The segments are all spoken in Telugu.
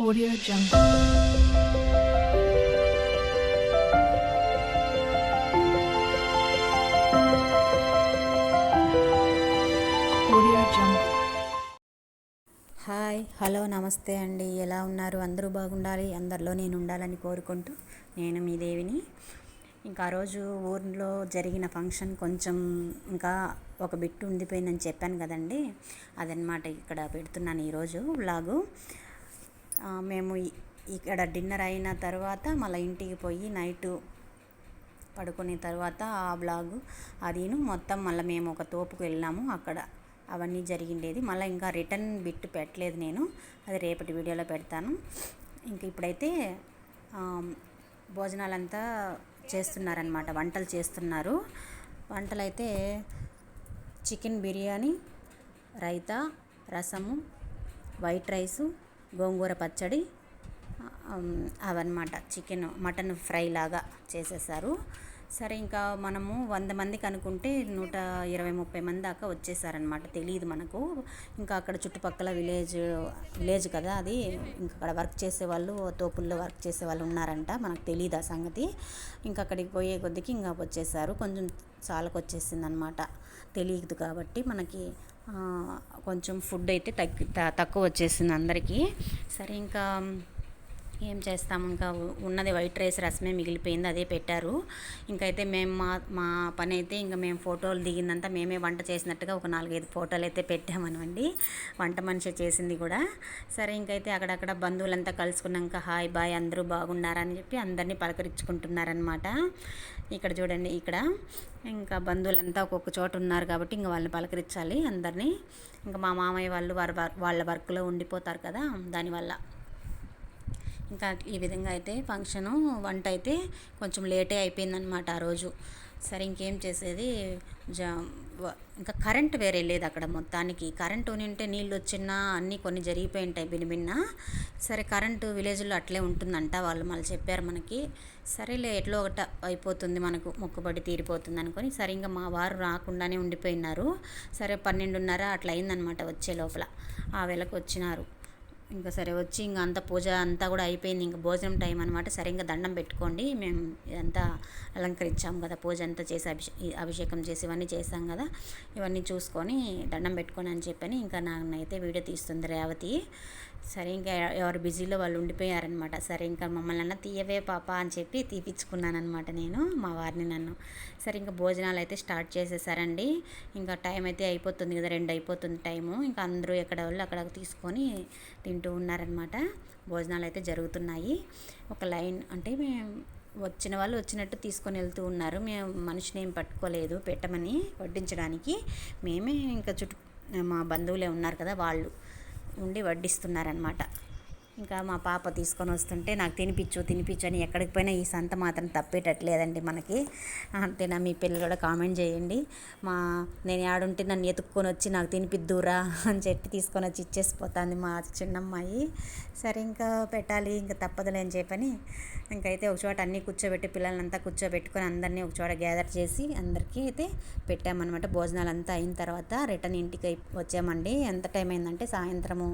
Audio Jungle. Audio Jungle. Hi hello నమస్తే అండి. ఎలా ఉన్నారు? అందరూ బాగుండాలి, అందరిలో నేను ఉండాలని కోరుకుంటూ నేను మీ దేవిని. ఇంకా ఆ రోజు ఊర్లో జరిగిన ఫంక్షన్ కొంచెం ఇంకా ఒక బిట్టు ఉండిపోయిందని చెప్పాను కదండి, అదనమాట ఇక్కడ పెడుతున్నాను ఈరోజు వ్లాగు. మేము ఇక్కడ డిన్నర్ అయిన తర్వాత మళ్ళీ ఇంటికి పోయి నైటు పడుకునే తర్వాత ఆ బ్లాగు అదిను మొత్తం మళ్ళీ మేము ఒక తోపుకు వెళ్ళాము, అక్కడ అవన్నీ జరిగిండేది. మళ్ళీ ఇంకా రిటర్న్ బిట్ పెట్టలేదు నేను, అది రేపటి వీడియోలో పెడతాను. ఇంక ఇప్పుడైతే భోజనాలంతా చేస్తున్నారనమాట, వంటలు చేస్తున్నారు. వంటలు అయితే చికెన్ బిర్యానీ, రైతా, రసము, వైట్ రైసు, గోంగూర పచ్చడి, అవన్నమాట. మటన్ ఫ్రై లాగా చేసేసారు. సరే, ఇంకా మనము 100 మందికి అనుకుంటే 120-130 మంది దాకా వచ్చేసారనమాట. తెలియదు మనకు, ఇంకా అక్కడ చుట్టుపక్కల విలేజ్ కదా అది, ఇంకా అక్కడ వర్క్ చేసేవాళ్ళు, తోపుల్లో వర్క్ చేసే వాళ్ళు ఉన్నారంట, మనకు తెలియదు ఆ సంగతి. ఇంకా అక్కడికి పోయే కొద్దికి ఇంకా వచ్చేసారు, కొంచెం చాలకు వచ్చేసింది అనమాట. తెలియదు కాబట్టి మనకి కొంచెం ఫుడ్ అయితే తక్కువ వచ్చేసింది అందరికీ. సరే, ఇంకా ఏం చేస్తాము, ఇంకా ఉన్నది వైట్ రైస్ రసమే మిగిలిపోయింది, అదే పెట్టారు. ఇంకైతే మేము మా పని అయితే ఇంకా మేము ఫోటోలు దిగిందంతా మేమే వంట చేసినట్టుగా ఒక 4-5 ఫోటోలు అయితే పెట్టామనమండి, వంట మనిషి చేసింది కూడా. సరే, ఇంకైతే అక్కడక్కడ బంధువులంతా కలుసుకున్నాక హాయ్ బాయ్ అందరూ బాగున్నారని చెప్పి అందరినీ పలకరించుకుంటున్నారనమాట. ఇక్కడ చూడండి, ఇక్కడ ఇంకా బంధువులంతా ఒక్కొక్క చోట ఉన్నారు కాబట్టి ఇంకా వాళ్ళని పలకరించాలి అందరినీ. ఇంకా మా మామయ్య వాళ్ళు వాళ్ళ వర్క్లో ఉండిపోతారు కదా, దానివల్ల ఇంకా ఈ విధంగా అయితే ఫంక్షను వంట అయితే కొంచెం లేటే అయిపోయిందనమాట ఆ రోజు. సరే, ఇంకేం చేసేది, ఇంకా కరెంట్ వేరే లేదు అక్కడ మొత్తానికి. కరెంటు ఉంటే నీళ్ళు వచ్చినా అన్నీ కొన్ని జరిగిపోయి ఉంటాయి బిన్న. సరే, కరెంటు విలేజ్లో అట్లే ఉంటుందంట, వాళ్ళు మళ్ళీ చెప్పారు మనకి. సరేలే, ఎట్లో ఒకట అయిపోతుంది, మనకు మొక్కుబడి తీరిపోతుంది అనుకొని సరే ఇంకా మా వారు రాకుండానే ఉండిపోయినారు. సరే, 12:30 అట్లా అయిందనమాట వచ్చే లోపల, ఆ వేళకు వచ్చినారు. ఇంకా సరే వచ్చి ఇంకా అంత పూజ అంతా కూడా అయిపోయింది, ఇంకా భోజనం టైం అనమాట. సరే, ఇంకా దండం పెట్టుకోండి, మేము ఇదంతా అలంకరించాము కదా, పూజ అంతా చేసి అభిషేకం చేసి ఇవన్నీ చేసాం కదా, ఇవన్నీ చూసుకొని దండం పెట్టుకొని అని చెప్పని ఇంకా నాన్నైతే వీడియో తీస్తుంది రేవతి. సరే, ఇంకా ఎవరు బిజీలో వాళ్ళు ఉండిపోయారనమాట. సరే, ఇంకా మమ్మల్ని అన్న తీయవే పాప అని చెప్పి తీపిచ్చుకున్నాను అనమాట నేను, మా వారిని నన్ను. సరే, ఇంకా భోజనాలు అయితే స్టార్ట్ చేసేసారండి. ఇంకా టైం అయితే అయిపోతుంది కదా, 2 అయిపోతుంది టైము. ఇంకా అందరూ ఎక్కడ వాళ్ళు అక్కడ తీసుకొని తింటూ ఉన్నారనమాట. భోజనాలు అయితే జరుగుతున్నాయి. ఒక లైన్ అంటే మేము వచ్చిన వాళ్ళు వచ్చినట్టు తీసుకొని వెళ్తూ ఉన్నారు. మేము మనిషిని ఏం పట్టుకోలేదు పెట్టమని వడ్డించడానికి. మేమే ఇంకా మా బంధువులే ఉన్నారు కదా, వాళ్ళు ఉండి వడ్డిస్తున్నారనమాట. ఇంకా మా పాప తీసుకొని వస్తుంటే నాకు తినిపించు అని ఎక్కడికి పోయినా ఈ సంత మాత్రం తప్పేటట్లేదండి మనకి. అంతేనా? మీ పిల్లలు కూడా కామెంట్ చేయండి. నేను ఆడుంటే నన్ను ఎత్తుక్కొని వచ్చి నాకు తినిపిద్దురా అని చెప్పి తీసుకొని వచ్చి ఇచ్చేసిపోతుంది మా చిన్నమ్మాయి. సరే, ఇంకా పెట్టాలి, ఇంకా తప్పదులే అని చెప్పని ఇంకైతే ఒక చోట అన్నీ కూర్చోబెట్టి పిల్లలంతా కూర్చోబెట్టుకొని అందరినీ ఒక చోట గ్యాదర్ చేసి అందరికీ అయితే పెట్టామన్నమాట. భోజనాలు అంతా అయిన తర్వాత రిటర్న్ ఇంటికి వచ్చామండి. ఎంత టైం అయిందంటే సాయంత్రము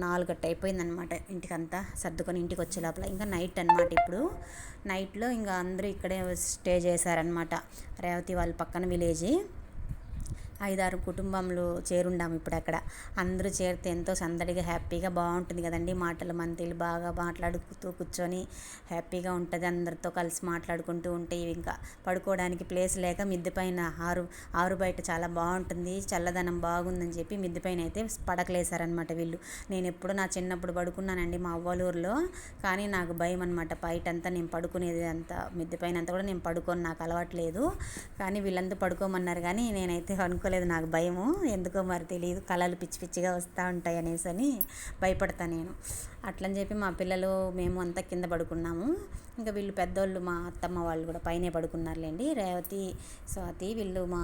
4 అయిపోయిందనమాట. ఇంటికంతా సర్దుకొని ఇంటికి వచ్చే లోపల ఇంకా నైట్ అనమాట. ఇప్పుడు నైట్లో ఇంకా అందరూ ఇక్కడే స్టే చేశారనమాట. రేవతి వాళ్ళ పక్కన విలేజ్. 5-6 కుటుంబంలో చేరుండాము ఇప్పుడు అక్కడ. అందరూ చేరితే ఎంతో సందడిగా హ్యాపీగా బాగుంటుంది కదండి. మాటలు మంతీలు బాగా మాట్లాడుతూ కూర్చొని హ్యాపీగా ఉంటుంది, అందరితో కలిసి మాట్లాడుకుంటూ ఉంటే. ఇంకా పడుకోవడానికి ప్లేస్ లేక మిద్దె పైన ఆరు బయట చాలా బాగుంటుంది, చల్లదనం బాగుందని చెప్పి మిద్దె పైన అయితే పడకలేసారనమాట వీళ్ళు. నేను ఎప్పుడు నా చిన్నప్పుడు పడుకున్నానండి మా అవ్వలూరులో, కానీ నాకు భయం అనమాట. బయటంతా నేను పడుకునేది అంతా మిద్దె పైన అంతా కూడా నేను పడుకొని నాకు అలవాట్లేదు. కానీ వీళ్ళంతా పడుకోమన్నారు, కానీ నేనైతే అనుకోలేదు, నాకు భయము ఎందుకో మరి తెలియదు, కళలు పిచ్చి పిచ్చిగా వస్తూ ఉంటాయి అనేసి అని భయపడతా నేను. అట్లని చెప్పి మా పిల్లలు మేము అంతా కింద పడుకున్నాము. ఇంకా వీళ్ళు పెద్దోళ్ళు మా అత్తమ్మ వాళ్ళు కూడా పైనే పడుకున్నారులేండి. రేవతి, స్వాతి వీళ్ళు మా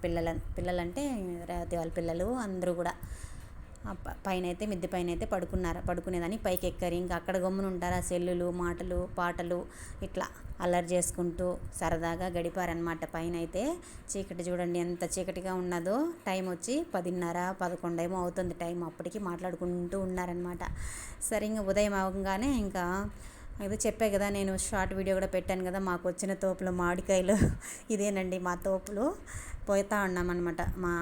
పిల్లలంటే రేవతి వాళ్ళ పిల్లలు అందరూ కూడా పైన అయితే మిద్దె పైన అయితే పడుకునేదాన్ని. పైకి ఎక్కరు, ఇంకా అక్కడ గమ్మున ఉంటారు. ఆ సెల్లులు, మాటలు, పాటలు ఇట్లా అల్లరి చేసుకుంటూ సరదాగా గడిపారనమాట. పైన అయితే చీకటి చూడండి ఎంత చీకటిగా ఉన్నదో. టైం వచ్చి 10:30, 11 ఏమో అవుతుంది టైం. అప్పటికి మాట్లాడుకుంటూ ఉన్నారనమాట. సరే ఇంకా ఉదయం అవగానే ఇంకా అయితే చెప్పే కదా, నేను షార్ట్ వీడియో కూడా పెట్టాను కదా, మాకు వచ్చిన తోపులు మామిడికాయలు. ఇదేనండి మా తోపులు. పోతా ఉన్నామన్నమాట. మా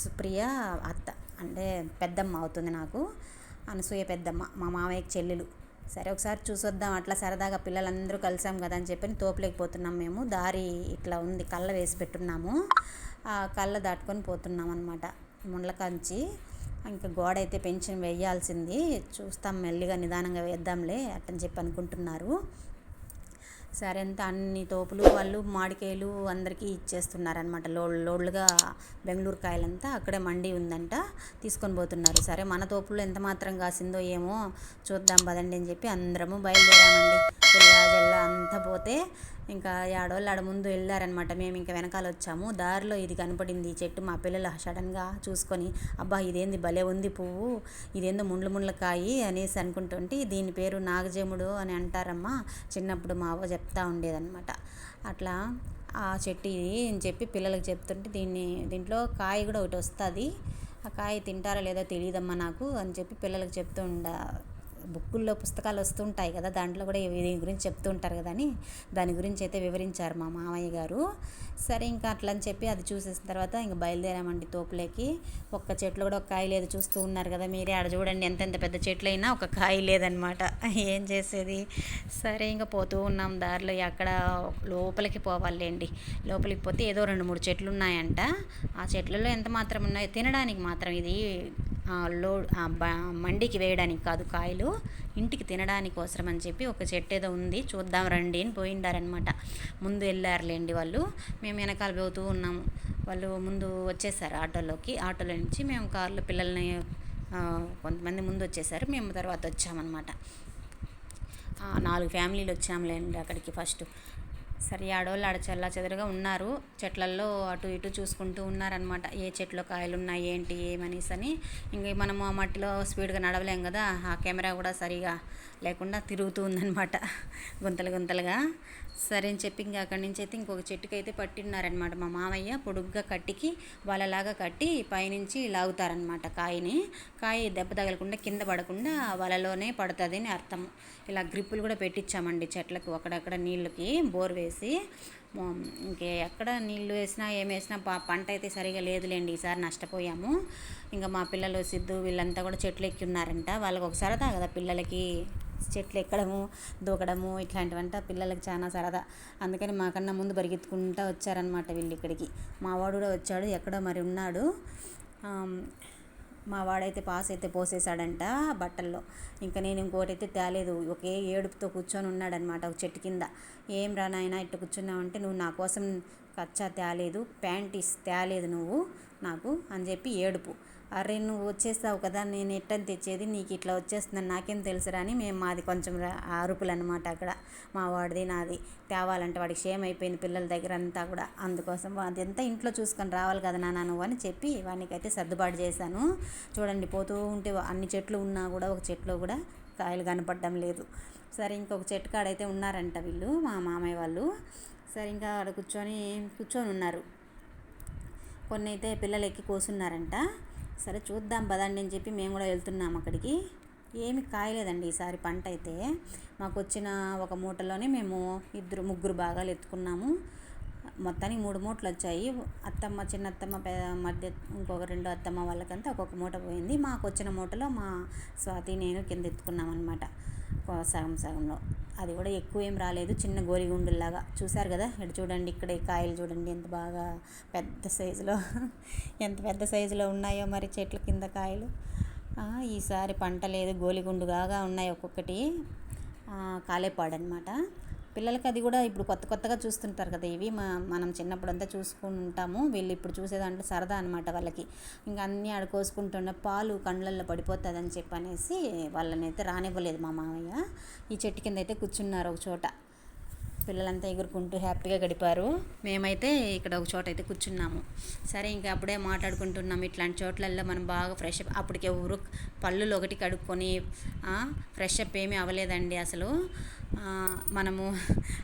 సుప్రియ అత్త అంటే పెద్దమ్మ అవుతుంది నాకు, అనసూయ పెద్దమ్మ, మా మామయ్యకి చెల్లెలు. సరే ఒకసారి చూసొద్దాం అట్లా సరదాగా పిల్లలందరూ కలిసాం కదా అని చెప్పి తోపులేకపోతున్నాం మేము. దారి ఇట్లా ఉంది, కళ్ళ వేసి పెట్టున్నాము. ఆ కళ్ళ దాటుకొని పోతున్నాం అనమాట ముండ్ల కంచి. ఇంకా గోడ అయితే పెన్షన్ వేయాల్సింది, చూస్తాం మెల్లిగా నిదానంగా వేద్దాంలే అట్టని చెప్పి అనుకుంటున్నారు. సరే అంతా అన్ని తోపులు వాళ్ళు మామిడికాయలు అందరికీ ఇచ్చేస్తున్నారనమాట. లోడ్లుగా బెంగళూరు కాయలంతా అక్కడే మండి ఉందంట, తీసుకొని పోతున్నారు. సరే మన తోపులో ఎంత మాత్రం కాసిందో ఏమో చూద్దాం పదండి అని చెప్పి అందరము బయలుదేరామండి. పిల్ల జల్ల అంతా పోతే ఇంకా ఏడోళ్ళు ఆడ ముందు వెళ్ళారనమాట. మేము ఇంకా వెనకాల వచ్చాము. దారిలో ఇది కనపడింది ఈ చెట్టు. మా పిల్లలు సడన్గా చూసుకొని, అబ్బా ఇదేంది భలే ఉంది పువ్వు, ఇదేందో ముండ్ల కాయి అనేసి అనుకుంటుంటే, దీని పేరు నాగజముడు అని అంటారమ్మా, చిన్నప్పుడు మా అవ్వ చెప్తా ఉండేదన్నమాట. అట్లా ఆ చెట్టు ఇది అని చెప్పి పిల్లలకు చెప్తుంటే, దీంట్లో కాయ కూడా ఒకటి వస్తుంది, ఆ కాయ తింటారా లేదో తెలియదమ్మా నాకు అని చెప్పి పిల్లలకు చెప్తూ బుక్కుల్లో పుస్తకాలు వస్తుంటాయి కదా, దాంట్లో కూడా దీని గురించి చెప్తూ ఉంటారు కదా అని దాని గురించి అయితే వివరించారు మా మామయ్య గారు. సరే ఇంకా అట్లా అని చెప్పి అది చూసేసిన తర్వాత ఇంకా బయలుదేరామండి తోపులేకి. ఒక్క చెట్లు కూడా ఒక కాయ లేదు, చూస్తూ ఉన్నారు కదా మీరే. ఆడ చూడండి ఎంతెంత పెద్ద చెట్లు అయినా ఒక కాయ లేదనమాట, ఏం చేసేది. సరే ఇంకా పోతూ ఉన్నాం దారిలో. అక్కడ లోపలికి పోవాలండి. లోపలికి పోతే ఏదో 2-3 చెట్లు ఉన్నాయంట. ఆ చెట్లలో ఎంత మాత్రం ఉన్నాయో, తినడానికి మాత్రం ఇది మండికి వేయడానికి కాదు కాయలు, ఇంటికి తినడానికి అవసరం అని చెప్పి ఒక చెట్టు ఏదో ఉంది, చూద్దాం రండి అని పోయిండారనమాట. ముందు వెళ్ళారులేండి వాళ్ళు, మేము వెనకాల పోతూ ఉన్నాము. వాళ్ళు ముందు వచ్చేసారు ఆటోలో నుంచి. మేము కార్లో పిల్లల్ని కొంతమంది ముందు వచ్చేసారు, మేము తర్వాత వచ్చామన్నమాట. 4 ఫ్యామిలీలు వచ్చాములేండి అక్కడికి ఫస్ట్. సరే ఆడవాళ్ళు ఆడ చల్లా చెదరుగా ఉన్నారు, చెట్లల్లో అటు ఇటు చూసుకుంటూ ఉన్నారనమాట. ఏ చెట్లో కాయలు ఉన్నాయి ఏంటి ఏమనేసి అని. ఇంక మనము ఆ మట్టిలో స్పీడ్గా నడవలేం కదా, ఆ కెమెరా కూడా సరిగా లేకుండా తిరుగుతూ ఉందన్నమాట గుంతలుగా. సరే అని చెప్పి ఇంకా అక్కడి నుంచి అయితే ఇంకొక చెట్టుకి అయితే పట్టిన్నారనమాట మా మామయ్య. పొడుగ్గా కట్టికి వలలాగా కట్టి పైనుంచి లాగుతారనమాట కాయ దెబ్బ తగలకుండా కింద పడకుండా వలలోనే పడుతుంది అని అర్థం. ఇలా గ్రిప్పులు కూడా పెట్టించామండి చెట్లకు, అక్కడక్కడ నీళ్ళకి బోర్ వేసి. ఎక్కడ నీళ్ళు వేసినా ఏమేసినా పంట అయితే సరిగా లేదులేండి, ఈసారి నష్టపోయాము. ఇంకా మా పిల్లలు సిద్ధు వీళ్ళంతా కూడా చెట్లు ఎక్కి ఉన్నారంట. వాళ్ళకి ఒక సరదా కదా పిల్లలకి, చెట్లు ఎక్కడము దూకడము ఇట్లాంటివంట పిల్లలకి చాలా సరదా. అందుకని మాకన్నా ముందు పరిగెత్తుకుంటూ వచ్చారనమాట వీళ్ళు ఇక్కడికి. మా వాడు కూడా వచ్చాడు, ఎక్కడో మరి ఉన్నాడు. మా వాడైతే పాస్ అయితే పోసేసాడంట బట్టల్లో. ఇంకా నేను ఇంకోటి అయితే తేలేదు, ఒకే ఏడుపుతో కూర్చొని ఉన్నాడనమాట ఒక చెట్టు కింద. ఏం రా నాయనా ఇట్లా కూర్చున్నావంటే, నువ్వు నా కోసం కచ్చా తేలేదు, ప్యాంటీస్ తేలేదు నువ్వు నాకు అని చెప్పి ఏడుపు. అరే నువ్వు వచ్చేస్తావు కదా, నేను ఎట్టని తెచ్చేది, నీకు ఇట్లా వచ్చేస్తుందని నాకేం తెలుసురా అని మేము మాది కొంచెం అరుపులు అనమాట అక్కడ. మా వాడిది నాది తేవాలంటే వాడికి క్షేమ అయిపోయింది పిల్లల దగ్గర అంతా కూడా. అందుకోసం అదంతా ఇంట్లో చూసుకొని రావాలి కదా నాన్న నువ్వు అని చెప్పి వానికైతే సర్దుబాటు చేశాను. చూడండి పోతూ ఉంటే అన్ని చెట్లు ఉన్నా కూడా ఒక చెట్లో కూడా కాయలు కనపడడం లేదు. సరే ఇంకొక చెట్టు కాడైతే ఉన్నారంట వీళ్ళు మా మామయ్య వాళ్ళు. సరే ఇంకా ఆడ కూర్చొని ఉన్నారు. కొన్ని అయితే పిల్లలు ఎక్కి కూర్చున్నారంట. సరే చూద్దాం పదండి అని చెప్పి మేము కూడా వెళ్తున్నాం అక్కడికి. ఏమి కాయలేదండి ఈసారి పంట అయితే. మాకు వచ్చిన ఒక మూటలోనే మేము 2-3 భాగాలు ఎత్తుకున్నాము. మొత్తానికి 3 మూటలు వచ్చాయి. అత్తమ్మ చిన్నత్తమ్మ మధ్య ఇంకొక 2 అత్తమ్మ వాళ్ళకంతా ఒక్కొక్క మూట పోయింది. మాకు వచ్చిన మూటలో మా స్వాతి నేను కింద ఎత్తుకున్నాం అనమాట సగంలో. అది కూడా ఎక్కువ ఏం రాలేదు, చిన్న గోలిగుండులాగా. చూసారు కదా ఇటు చూడండి, ఇక్కడ కాయలు చూడండి ఎంత బాగా ఎంత పెద్ద సైజులో ఉన్నాయో మరి చెట్ల కింద కాయలు. ఈసారి పంట లేదు, గోలిగుండుగా ఉన్నాయి ఒక్కొక్కటి. కాలేపాడనమాట. పిల్లలకి అది కూడా ఇప్పుడు కొత్తగా చూస్తుంటారు కదా ఇవి. మనం చిన్నప్పుడు అంతా చూసుకుని ఉంటాము, వీళ్ళు ఇప్పుడు చూసేదాంట్లో సరదా అనమాట వాళ్ళకి. ఇంకా అన్నీ ఆడుకోసుకుంటున్న పాలు కండ్లల్లో పడిపోతుందని చెప్పనేసి వాళ్ళని అయితే రానివ్వలేదు మా మామయ్య. ఈ చెట్టు కింద అయితే కూర్చున్నారు ఒక చోట. పిల్లలంతా ఎగురుకుంటూ హ్యాపీగా గడిపారు. మేమైతే ఇక్కడ ఒక చోట అయితే కూర్చున్నాము. సరే ఇంకా అప్పుడే మాట్లాడుకుంటున్నాము, ఇట్లాంటి చోట్లల్లో మనం బాగా ఫ్రెష్ అప్. అప్పటికే ఊరు పళ్ళులు ఒకటి కడుక్కొని ఫ్రెష్ అప్ ఏమీ అవ్వలేదండి అసలు. మనము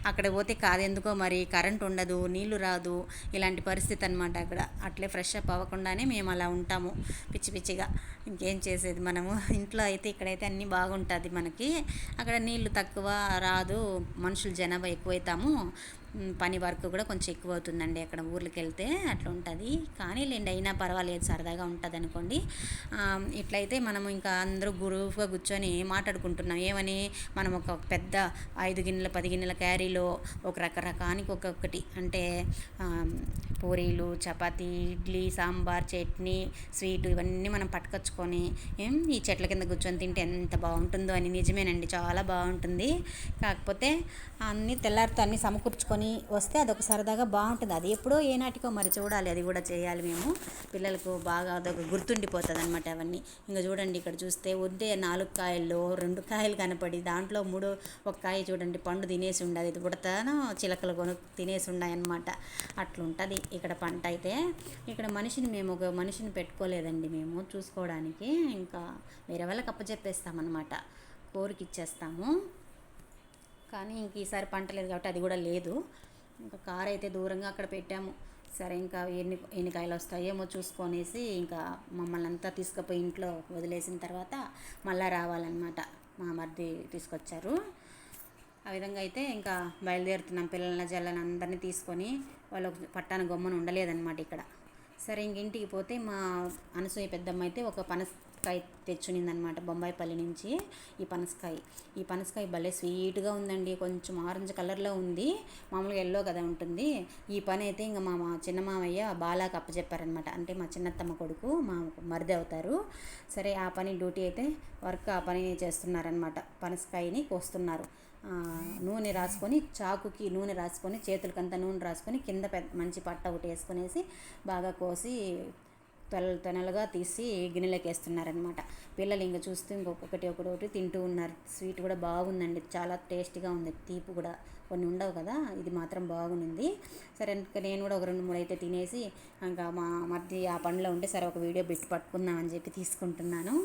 అక్కడ పోతే కాదెందుకో మరి కరెంట్ ఉండదు, నీళ్లు రాదు, ఇలాంటి పరిస్థితి అనమాట అక్కడ. అట్లే ఫ్రెష్ అప్ అవ్వకుండానే మేము అలా ఉంటాము పిచ్చి పిచ్చిగా. ఇంకేం చేసేది మనము. ఇంట్లో అయితే ఇక్కడైతే అన్నీ బాగుంటుంది మనకి. అక్కడ నీళ్లు తక్కువ రాదు, మనుషులు జనాభా ఎక్కువైతాము, పని వర్క్ కూడా కొంచెం ఎక్కువ అవుతుందండి అక్కడ ఊర్లోకి వెళ్తే. అట్లా ఉంటుంది కానీ లేండి, అయినా పర్వాలేదు, సరదాగా ఉంటుంది అనుకోండి. ఇట్లయితే మనము ఇంకా అందరూ గ్రూప్గా కూర్చొని మాట్లాడుకుంటున్నాం. ఏమని, మనం ఒక పెద్ద 5 గిన్నెల 10 గిన్నెల క్యారీలో ఒక రకరకానికి ఒక్కొక్కటి అంటే పూరీలు, చపాతీ, ఇడ్లీ, సాంబార్, చట్నీ, స్వీటు ఇవన్నీ మనం పట్టుకొచ్చుకొని ఈ చెట్ల కింద కూర్చొని తింటే ఎంత బాగుంటుందో అని. నిజమేనండి, చాలా బాగుంటుంది. కాకపోతే అన్నీ తెల్లారితో అన్నీ సమకూర్చుకొని వస్తే అదొక సరదాగా బాగుంటుంది. అది ఎప్పుడో ఏనాటికో మరి చూడాలి, అది కూడా చేయాలి మేము. పిల్లలకు బాగా అదొక గుర్తుండిపోతుంది అనమాట అవన్నీ. ఇంకా చూడండి ఇక్కడ చూస్తే ఉంటే 4 కాయల్లో 2 కాయలు కనపడి దాంట్లో 1 కాయ చూడండి పండు తినేసి ఉండదు, ఇది ఉడతాను చిలకలు తినేసి ఉన్నాయన్నమాట. అట్లుంటుంది ఇక్కడ పంట అయితే. ఇక్కడ మేము ఒక మనిషిని పెట్టుకోలేదండి మేము చూసుకోవడానికి. ఇంకా వేరే వాళ్ళకి అప్పచెప్పేస్తామన్నమాట, కోరికి ఇచ్చేస్తాము. కానీ ఇంక ఈసారి పంట లేదు కాబట్టి అది కూడా లేదు. ఇంకా కారు అయితే దూరంగా అక్కడ పెట్టాము. సరే ఇంకా ఎన్ని కాయలు వస్తాయేమో చూసుకొనేసి ఇంకా మమ్మల్ని అంతా తీసుకుపోయి ఇంట్లో వదిలేసిన తర్వాత మళ్ళీ రావాలన్నమాట. మా మరిది తీసుకొచ్చారు. ఆ విధంగా అయితే ఇంకా బయలుదేరుతున్నాం. పిల్లల జల్లని అందరినీ తీసుకొని. వాళ్ళు పట్టాన గమ్మున ఉండలేదన్నమాట ఇక్కడ. సరే ఇంక ఇంటికి పోతే మా అనసూయ పెద్దమ్మ అయితే ఒక పనసకాయ తెచ్చునిందనమాట బొంబాయిపల్లి నుంచి. ఈ పనసకాయ భలే స్వీట్గా ఉందండి, కొంచెం ఆరెంజ్ కలర్లో ఉంది, మామూలుగా ఎల్లో కదా ఉంటుంది. ఈ పని అయితే ఇంకా మా చిన్న మామయ్య బాలాకి అప్పచెప్పారనమాట. అంటే మా చిన్నత్తమ్మ కొడుకు, మా మరిది అవుతారు. సరే ఆ పని డ్యూటీ అయితే ఆ పని చేస్తున్నారనమాట. పనసకాయని కోస్తున్నారు. నూనె రాసుకొని, చాకుకి నూనె రాసుకొని, చేతులకంతా నూనె రాసుకొని, కింద మంచి పట్ట ఒకటి వేసుకొనేసి బాగా కోసి తొనలుగా తీసి గిన్నెలోకి వేస్తున్నారనమాట. పిల్లలు ఇంకా చూస్తూ ఇంకొకటి తింటూ ఉన్నారు. స్వీట్ కూడా బాగుందండి, చాలా టేస్టీగా ఉంది. తీపి కూడా కొన్ని ఉండవు కదా, ఇది మాత్రం బాగుంది. సరే ఇంకా నేను కూడా ఒక 2-3 అయితే తినేసి ఇంకా మా మధ్య ఆ పండ్లో ఉంటే సరే ఒక వీడియో పెట్టి పట్టుకుందామని చెప్పి తీసుకుంటున్నాను.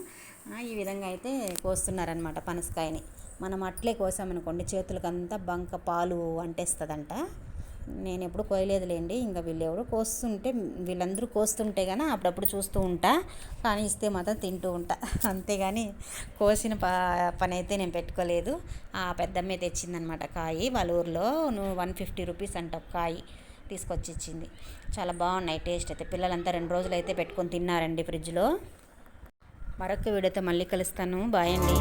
ఈ విధంగా అయితే కోస్తున్నారనమాట పనసకాయని. మనం అట్లే కోసామనుకోండి చేతులకంతా బంక పాలు అంటేస్తుందంట. నేను ఎప్పుడు కోయలేదులేండి. ఇంకా వీళ్ళందరూ కోస్తుంటే కానీ అప్పుడప్పుడు చూస్తూ ఉంటా, కానీ ఇస్తే మాత్రం తింటూ ఉంటా. అంతేగాని కోసిన పని అయితే నేను పెట్టుకోలేదు. ఆ పెద్దమ్మే తెచ్చిందనమాట కాయి. వాళ్ళ ఊర్లో 150 రూపీస్ అంట కాయి తీసుకొచ్చి ఇచ్చింది. చాలా బాగున్నాయి టేస్ట్ అయితే. పిల్లలంతా 2 రోజులు అయితే పెట్టుకొని తిన్నారండి ఫ్రిడ్జ్లో. మరొక వీడియోతో మళ్ళీ కలుస్తాను. బాయ్ అండి.